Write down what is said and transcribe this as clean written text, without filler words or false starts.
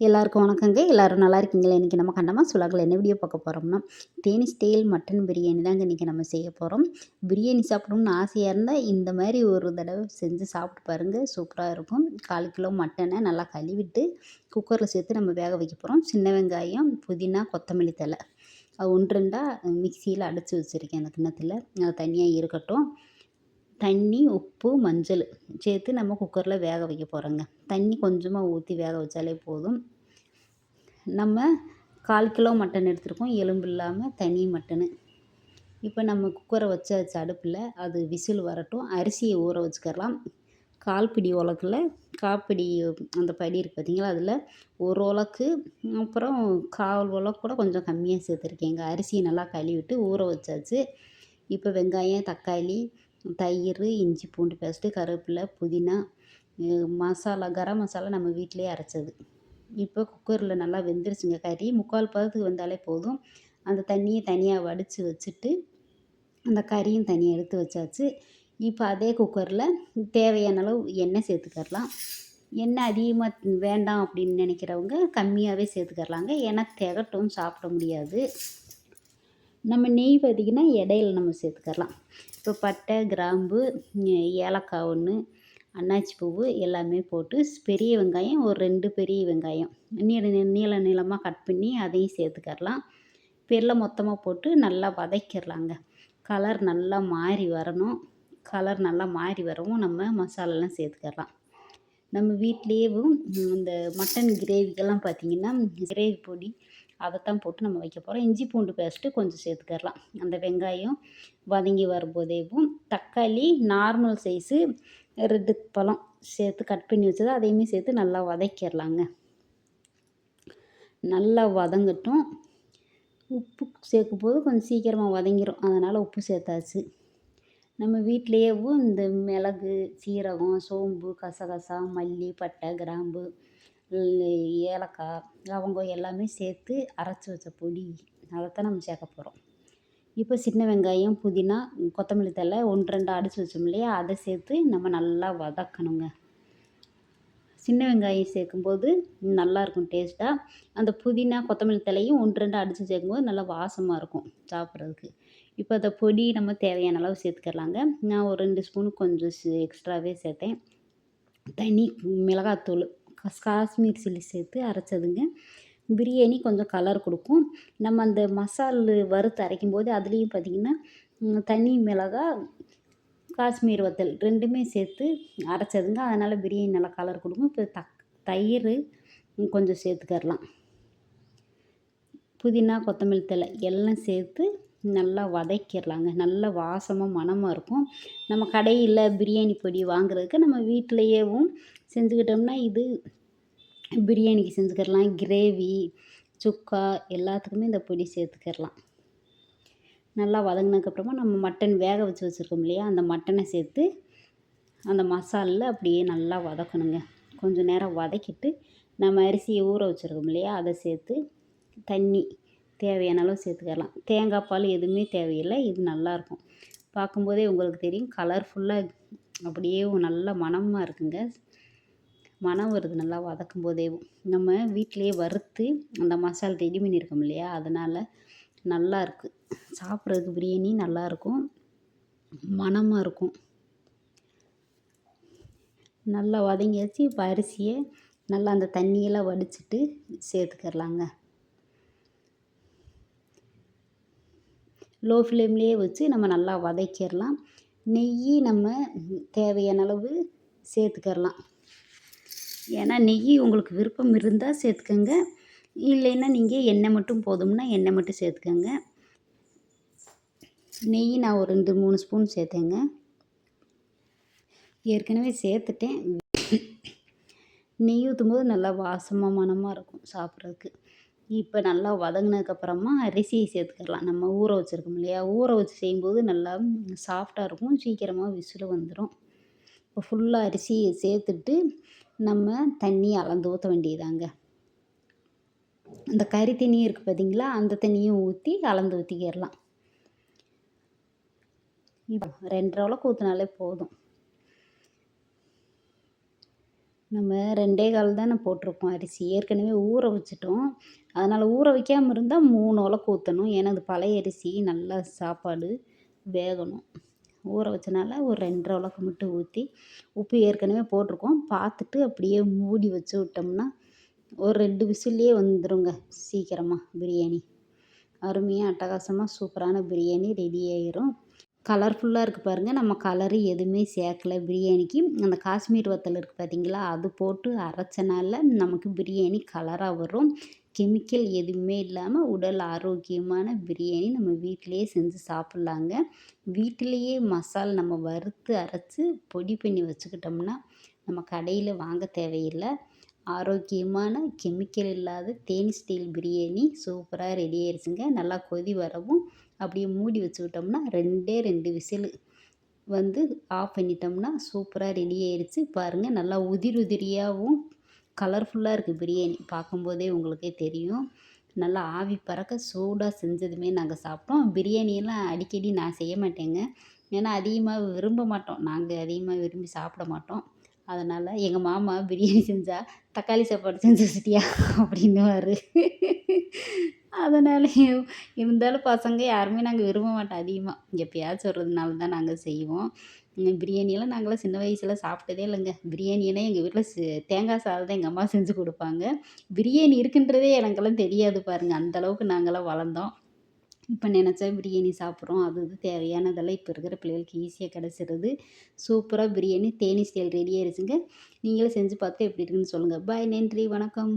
எல்லாருக்கும் வணக்கங்க. எல்லாரும் நல்லா இருக்கீங்களா? இன்றைக்கி நம்ம கண்ணம்மா சுலாகில் என்ன வீடியோ பார்க்க போகிறோம்னா, தேனி ஸ்டைல் மட்டன் பிரியாணி தாங்க இன்றைக்கி நம்ம செய்ய போகிறோம். பிரியாணி சாப்பிடணும்னு ஆசையாக இருந்தால் இந்த மாதிரி ஒரு தடவை செஞ்சு சாப்பிட்டு பாருங்கள். சூப்பராக இருக்கும். 1/4 கிலோ மட்டனை நல்லா கழுவிட்டு குக்கரில் சேர்த்து நம்ம வேக வைக்க போகிறோம். சின்ன வெங்காயம், புதினா, கொத்தமல்லி தழை அது 1, 2 மிக்சியில் அடித்து வச்சுருக்கேன் அந்த கிண்ணத்தில். அது தனியாக இருக்கட்டும். தண்ணி, உப்பு, மஞ்சள் சேர்த்து நம்ம குக்கரில் வேக வைக்க போகிறோங்க. தண்ணி கொஞ்சமாக ஊற்றி வேக வச்சாலே போதும். நம்ம 1/4 கிலோ மட்டன் எடுத்துருக்கோம், எலும்பு இல்லாமல் தனி மட்டனு. இப்போ நம்ம குக்கரை வச்சாச்சு அடுப்பில். அது விசில் வரட்டும். அரிசியை ஊற வச்சுக்கலாம். 1/4 பிடி உலக்கில் 1/4 பிடி அந்த படி இருக்குது பார்த்தீங்களா, அதில் 1 உலக்கு, அப்புறம் 1/4 உலக்கு கூட கொஞ்சம் கம்மியாக சேர்த்துருக்கேங்க. அரிசியை நல்லா கழுவிட்டு ஊற வச்சாச்சு. இப்போ வெங்காயம், தக்காளி, தயிர், இஞ்சி பூண்டு பேஸ்ட்டு, கருவேப்பிலை, புதினா, மசாலா, கரம் மசாலா நம்ம வீட்டிலேயே அரைச்சது. இப்போ குக்கரில் நல்லா வெந்துருச்சுங்க. கறி 3/4 பதத்துக்கு வந்தாலே போதும். அந்த தண்ணியை தனியாக வடித்து வச்சுட்டு அந்த கறியும் தனியாக எடுத்து வச்சாச்சு. இப்போ அதே குக்கரில் தேவையான அளவு எண்ணெய் சேர்த்துக்கரலாம். எண்ணெய் அதிகமாக வேண்டாம் அப்படின்னு நினைக்கிறவங்க கம்மியாகவே சேர்த்துக்கரலாங்க. ஏன்னா திகட்டும், சாப்பிட முடியாது. நம்ம நெய் பார்த்திங்கன்னா இடையில நம்ம சேர்த்துக்கரலாம். இப்போ பட்டை, கிராம்பு, ஏலக்காய் 1, அன்னாச்சி பூவு எல்லாமே போட்டு பெரிய வெங்காயம் ஒரு 2 பெரிய வெங்காயம் நீளமாக கட் பண்ணி அதையும் சேர்த்துக்கரலாம். இப்போ எல்லாம் மொத்தமாக போட்டு நல்லா வதக்கிடலாங்க. கலர் நல்லா மாறி வரணும். கலர் நல்லா மாறி வரவும் நம்ம மசாலாலாம் சேர்த்துக்கரலாம். நம்ம வீட்லேயும் இந்த மட்டன் கிரேவிக்கெல்லாம் பார்த்திங்கன்னா கிரேவி பொடி அதைத்தான் போட்டு நம்ம வைக்க போகிறோம். இஞ்சி பூண்டு பேஸ்ட்டு கொஞ்சம் சேர்த்துக்கரலாம். அந்த வெங்காயம் வதங்கி வரும்போதேவும் தக்காளி நார்மல் சைஸு 2 பழம் சேர்த்து கட் பண்ணி வச்சது அதையுமே சேர்த்து நல்லா வதக்கிடலாங்க. நல்லா வதங்கட்டும். உப்பு சேர்க்கும்போது கொஞ்சம் சீக்கிரமாக வதங்கிடும், அதனால் உப்பு சேர்த்தாச்சு. நம்ம வீட்டிலேயேவும் இந்த மிளகு, சீரகம், சோம்பு, கசகசா, மல்லி, பட்டை, கிராம்பு, ஏலக்காய், லவங்கம் எல்லாமே சேர்த்து அரைச்சி வச்ச பொடி அதைத்தான் நம்ம சேர்க்க போகிறோம். இப்போ சின்ன வெங்காயம், புதினா, கொத்தமல்லி தழை 1, 2 அடித்து வச்சோம் இல்லையா, அதை சேர்த்து நம்ம நல்லா வதக்கணுங்க. சின்ன வெங்காயம் சேர்க்கும்போது நல்லாயிருக்கும் டேஸ்ட்டாக. அந்த புதினா, கொத்தமல்லி தழையும் 1, 2 அடித்து சேர்க்கும்போது நல்லா வாசமாக இருக்கும் சாப்பிட்றதுக்கு. இப்போ அந்த பொடி நம்ம தேவையான அளவு சேர்த்துக்கரலாங்க. நான் ஒரு 2 ஸ்பூன் கொஞ்சம் எக்ஸ்ட்ராவே சேர்த்தேன். தனி மிளகாத்தூள், காஷ்மீர் சில்லி சேர்த்து அரைச்சதுங்க. பிரியாணி கொஞ்சம் கலர் கொடுக்கும். நம்ம அந்த மசாலு வறுத்து அரைக்கும்போது அதுலேயும் பார்த்திங்கன்னா தனி மிளகா, காஷ்மீர் வத்தல் 2மே சேர்த்து அரைச்சதுங்க. அதனால் பிரியாணி நல்லா கலர் கொடுக்கும். இப்போ தயிர் கொஞ்சம் சேர்த்துக்கரலாம். புதினா, கொத்தமல்லி தழை எல்லாம் சேர்த்து நல்லா வதக்கிடலாங்க. நல்ல வாசமாக மணமாக இருக்கும். நம்ம கடையில் பிரியாணி பொடி வாங்குறதுக்கு நம்ம வீட்டிலையேவும் செஞ்சுக்கிட்டோம்னா இது பிரியாணிக்கு செஞ்சுக்கரலாம். கிரேவி, சுக்கா எல்லாத்துக்குமே இந்த பொடி சேர்த்துக்கரலாம். நல்லா வதங்கினதுக்கப்புறமா நம்ம மட்டன் வேக வச்சுருக்கோம் இல்லையா, அந்த மட்டனை சேர்த்து அந்த மசாலில் அப்படியே நல்லா வதக்கணுங்க. கொஞ்சம் நேரம் வதக்கிட்டு நம்ம அரிசியை ஊற வச்சுருக்கோம் இல்லையா, அதை சேர்த்து தண்ணி தேவையான அளவு சேர்த்துக்கரலாம். தேங்காய் பால் எதுவுமே தேவையில்லை. இது நல்லாயிருக்கும். பார்க்கும்போதே உங்களுக்கு தெரியும், கலர்ஃபுல்லாக அப்படியே நல்ல மணமாக இருக்குங்க. மணம் வருது நல்லா வதக்கும் போதேவும். நம்ம வீட்டிலையே வறுத்து அந்த மசாலா ரெடி பண்ணியிருக்கோம் இல்லையா, அதனால் நல்லாயிருக்கு. சாப்பிட்றதுக்கு பிரியாணி நல்லாயிருக்கும், மணமாக இருக்கும். நல்லா வதங்கியாச்சு. இப்போ அரிசியை நல்லா அந்த தண்ணியெல்லாம் வடிச்சிட்டு சேர்த்துக்கரலாங்க. லோ ஃப்ளேம்லேயே வச்சு நம்ம நல்லா வதக்கிடலாம். நெய் நம்ம தேவையான அளவு சேர்த்துக்கரலாம். ஏன்னா நெய் உங்களுக்கு விருப்பம் இருந்தால் சேர்த்துக்கங்க. இல்லைன்னா நீங்கள் எண்ணெய் மட்டும் போதும்னா எண்ணெய் மட்டும் சேர்த்துக்கங்க. நெய் நான் ஒரு 2, 3 ஸ்பூன் சேர்த்தேங்க. ஏற்கனவே சேர்த்துட்டேன். நெய் ஊற்றும்போது நல்லா வாசமாக மணமாக இருக்கும் சாப்பிட்றதுக்கு. இப்போ நல்லா வதங்கினதுக்கப்புறமா அரிசியை சேர்த்துக்கரலாம். நம்ம ஊற வச்சுருக்கோம் இல்லையா, ஊற வச்சு செய்யும்போது நல்லா சாஃப்டாக இருக்கும், சீக்கிரமாக விசில் வந்துடும். இப்போ ஃபுல்லாக அரிசியை சேர்த்துட்டு நம்ம தண்ணி அளந்து ஊற்ற வேண்டியதாங்க. அந்த கறி தண்ணி இருக்குது பார்த்தீங்களா, அந்த தண்ணியும் ஊற்றி அளந்து ஊற்றிக்கிடலாம். இப்போ 2 1/2 உலக்கு ஊற்றினாலே போதும். நம்ம 2 1/4 தானே போட்டிருக்கோம் அரிசி. ஏற்கனவே ஊற வச்சுட்டோம். அதனால் ஊற வைக்காம இருந்தா 3 உலக்கு ஊத்தணும். ஏன்னா அது பழைய அரிசி நல்லா சாப்பாடு வேகணும். ஊற வச்சனால ஒரு 2 1/2 உலக்கு மட்டும் ஊத்தி, உப்பு ஏற்கனவே போட்டிருக்கோம். பார்த்துட்டு அப்படியே மூடி வச்சு விட்டோம்னா, ஒரு 2 விசில்லயே வந்துருங்க சீக்கிரமா பிரியாணி. அருமையா அட்டகாசமா சூப்பரான பிரியாணி ரெடி ஆயிரும். கலர்ஃபுல்லாக இருக்குது பாருங்கள். நம்ம கலரு எதுவுமே சேர்க்கல பிரியாணிக்கு. அந்த காஷ்மீர் வத்தல் இருக்குது பார்த்தீங்களா, அது போட்டு அரைச்சனால நமக்கு பிரியாணி கலராக வரும். கெமிக்கல் எதுவுமே இல்லாமல் உடல் ஆரோக்கியமான பிரியாணி நம்ம வீட்டிலேயே செஞ்சு சாப்பிட்லாங்க. வீட்டிலேயே மசால் நம்ம வறுத்து அரைச்சி பொடி பண்ணி வச்சுக்கிட்டோம்னா நம்ம கடையில் வாங்க தேவையில்லை. ஆரோக்கியமான கெமிக்கல் இல்லாத தேனி ஸ்டைல் பிரியாணி சூப்பராக ரெடி ஆயிடுச்சுங்க. நல்லா கொதி வரவும் அப்படியே மூடி வச்சுக்கிட்டோம்னா 2 விசிலு வந்து ஆஃப் பண்ணிட்டோம்னா சூப்பராக ரெடி ஆயிடுச்சு. பாருங்கள் நல்லா உதிரி உதிரியாகவும் கலர்ஃபுல்லாக இருக்குது பிரியாணி. பார்க்கும்போதே உங்களுக்கே தெரியும். நல்லா ஆவி பறக்க சூடாக செஞ்சதுமே நாங்கள் சாப்பிட்டோம். பிரியாணியெல்லாம் அடிக்கடி நான் செய்ய மாட்டேங்க. ஏன்னா அதிகமாக விரும்ப மாட்டோம். நாங்கள் அதிகமாக விரும்பி சாப்பிட மாட்டோம். அதனால் எங்கள் மாமா பிரியாணி செஞ்சா, "தக்காளி சாப்பாடு செஞ்சு வச்சுட்டியா?" அப்படின்னுவாரு. அதனால் இருந்தாலும் பசங்க யாருமே நாங்கள் விரும்ப மாட்டோம் அதிகமாக. எப்பயாச்சும் வர்றதுனால தான் நாங்கள் செய்வோம். பிரியாணியெல்லாம் நாங்களாம் சின்ன வயசுல சாப்பிட்டதே இல்லைங்க. பிரியாணினா எங்கள் வீட்டில் தேங்காய் சாதம் தான் எங்கள் அம்மா செஞ்சு கொடுப்பாங்க. பிரியாணி இருக்குன்றதே எனக்கெல்லாம் தெரியாது பாருங்க. அந்த அளவுக்கு நாங்களாம் வளர்ந்தோம். இப்போ நினச்சா பிரியாணி சாப்பிட்றோம். அது இது தேவையானதெல்லாம் இப்போ இருக்கிற பிள்ளைகளுக்கு ஈஸியாக கிடச்சிருது. சூப்பராக பிரியாணி தேனி ஸ்டைல் ரெடி ஆயிடுச்சுங்க. நீங்களும் செஞ்சு பார்த்துட்டு எப்படி இருக்குன்னு சொல்லுங்கள். பாய், நன்றி, வணக்கம்.